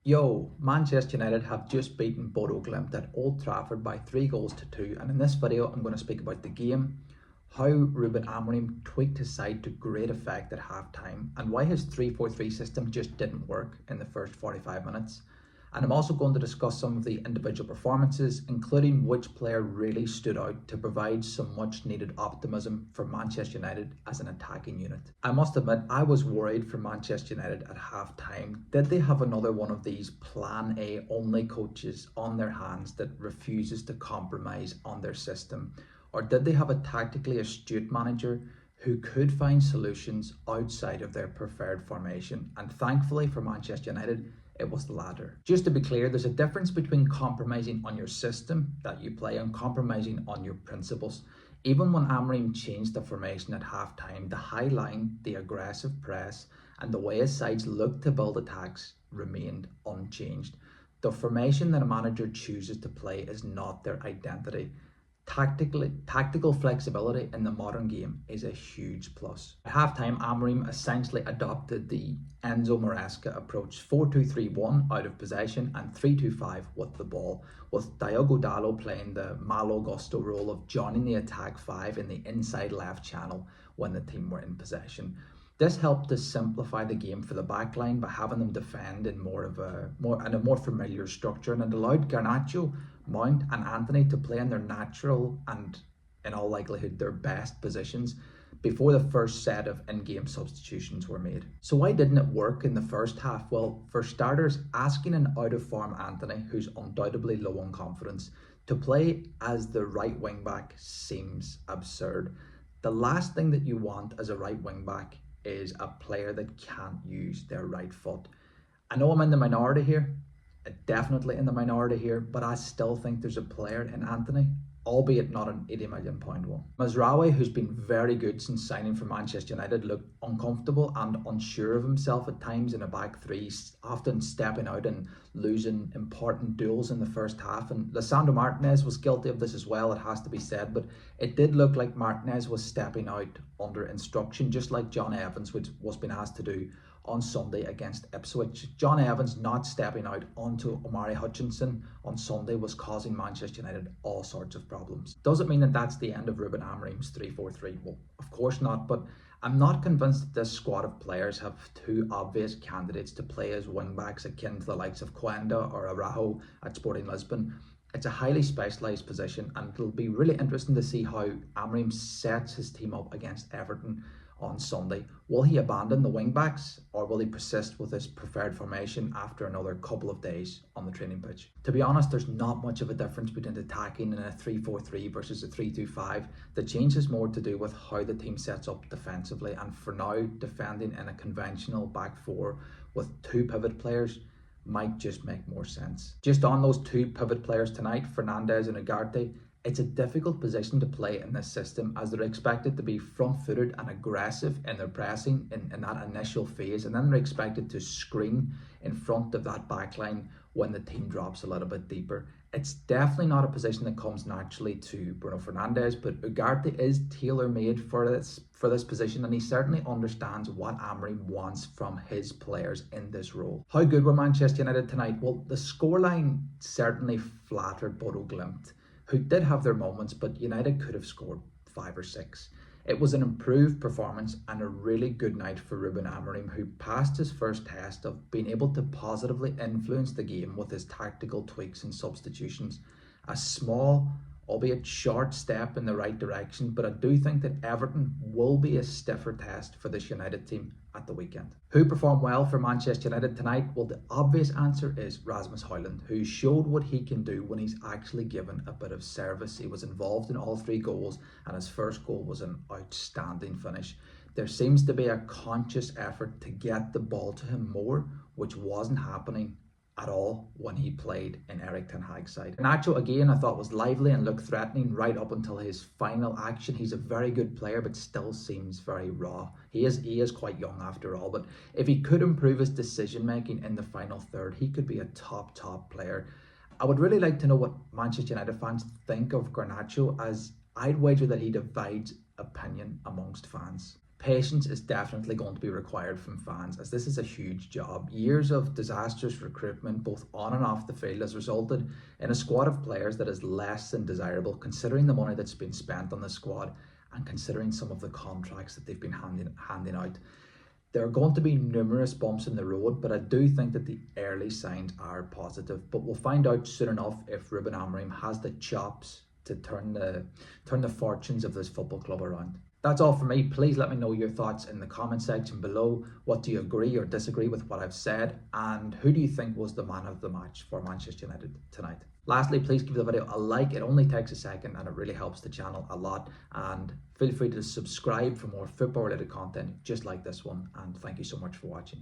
Yo, Manchester United have just beaten Bodø Glimt at Old Trafford by 3 goals to 2, and in this video I'm going to speak about the game, how Ruben Amorim tweaked his side to great effect at half time, and why his 3-4-3 system just didn't work in the first 45 minutes. And I'm also going to discuss some of the individual performances, including which player really stood out to provide some much needed optimism for Manchester United as an attacking unit. I must admit, I was worried for Manchester United at half time. Did they have another one of these plan A only coaches on their hands that refuses to compromise on their system? Or did they have a tactically astute manager who could find solutions outside of their preferred formation? And thankfully for Manchester United, it was the latter. Just to be clear, there's a difference between compromising on your system that you play and compromising on your principles. Even when Amorim changed the formation at half-time, the high line, the aggressive press, and the way his sides looked to build attacks remained unchanged. The formation that a manager chooses to play is not their identity. Tactical flexibility in the modern game is a huge plus. At halftime, Amorim essentially adopted the Enzo Maresca approach, 4-2-3-1 out of possession and 3-2-5 with the ball, with Diogo Dalot playing the Malo Gusto role of joining the attack five in the inside left channel when the team were in possession. This helped to simplify the game for the backline by having them defend in a more familiar structure, and it allowed Garnacho, Mount and Anthony to play in their natural and, in all likelihood, their best positions before the first set of in-game substitutions were made. So why didn't it work in the first half? Well, for starters, asking an out-of-form Anthony, who's undoubtedly low on confidence, to play as the right wing-back seems absurd. The last thing that you want as a right wing-back is a player that can't use their right foot. I know I'm in the minority here, definitely in the minority here, but I still think there's a player in Anthony, albeit not an £80 million one. Mazraoui, who's been very good since signing for Manchester United, looked uncomfortable and unsure of himself at times in a back three, often stepping out and losing important duels in the first half. And Lisandro Martinez was guilty of this as well, it has to be said, but it did look like Martinez was stepping out under instruction, just like John Evans was being asked to do on Sunday against Ipswich. John Evans not stepping out onto Omari Hutchinson on Sunday was causing Manchester United all sorts of problems. Does it mean that that's the end of Ruben Amorim's 3-4-3? Well, of course not, but I'm not convinced that this squad of players have two obvious candidates to play as wing-backs akin to the likes of Quenda or Araujo at Sporting Lisbon. It's a highly specialised position, and it'll be really interesting to see how Amorim sets his team up against Everton on Sunday. Will he abandon the wing backs, or will he persist with his preferred formation after another couple of days on the training pitch? To be honest, there's not much of a difference between attacking in a 3-4-3 versus a 3-2-5. The change is more to do with how the team sets up defensively, and for now, defending in a conventional back four with two pivot players might just make more sense. Just on those two pivot players tonight, Fernandes and Ugarte, it's a difficult position to play in this system, as they're expected to be front-footed and aggressive in their pressing in that initial phase, and then they're expected to screen in front of that backline when the team drops a little bit deeper. It's definitely not a position that comes naturally to Bruno Fernandes, but Ugarte is tailor-made for this position, and he certainly understands what Amorim wants from his players in this role. How good were Manchester United tonight? Well, the scoreline certainly flattered Bodø Glimt, who did have their moments, but United could have scored 5 or 6. It was an improved performance and a really good night for Ruben Amorim, who passed his first test of being able to positively influence the game with his tactical tweaks and substitutions. A small, albeit short step in the right direction, but I do think that Everton will be a stiffer test for this United team at the weekend. Who performed well for Manchester United tonight? Well, the obvious answer is Rasmus Højlund, who showed what he can do when he's actually given a bit of service. He was involved in all 3 goals, and his first goal was an outstanding finish. There seems to be a conscious effort to get the ball to him more, which wasn't happening at all when he played in Erik ten Hag's side. Nacho, again, I thought was lively and looked threatening right up until his final action. He's a very good player, but still seems very raw. He is quite young after all, but if he could improve his decision making in the final third, he could be a top player. I would really like to know what Manchester United fans think of Garnacho, as I'd wager that he divides opinion amongst fans. Patience is definitely going to be required from fans, as this is a huge job. Years of disastrous recruitment, both on and off the field, has resulted in a squad of players that is less than desirable, considering the money that's been spent on the squad and considering some of the contracts that they've been handing out. There are going to be numerous bumps in the road, but I do think that the early signs are positive. But we'll find out soon enough if Ruben Amorim has the chops to turn the fortunes of this football club around. That's all for me. Please let me know your thoughts in the comment section below. What do you agree or disagree with what I've said? And who do you think was the man of the match for Manchester United tonight? Lastly, please give the video a like. It only takes a second and it really helps the channel a lot. And feel free to subscribe for more football related content just like this one. And thank you so much for watching.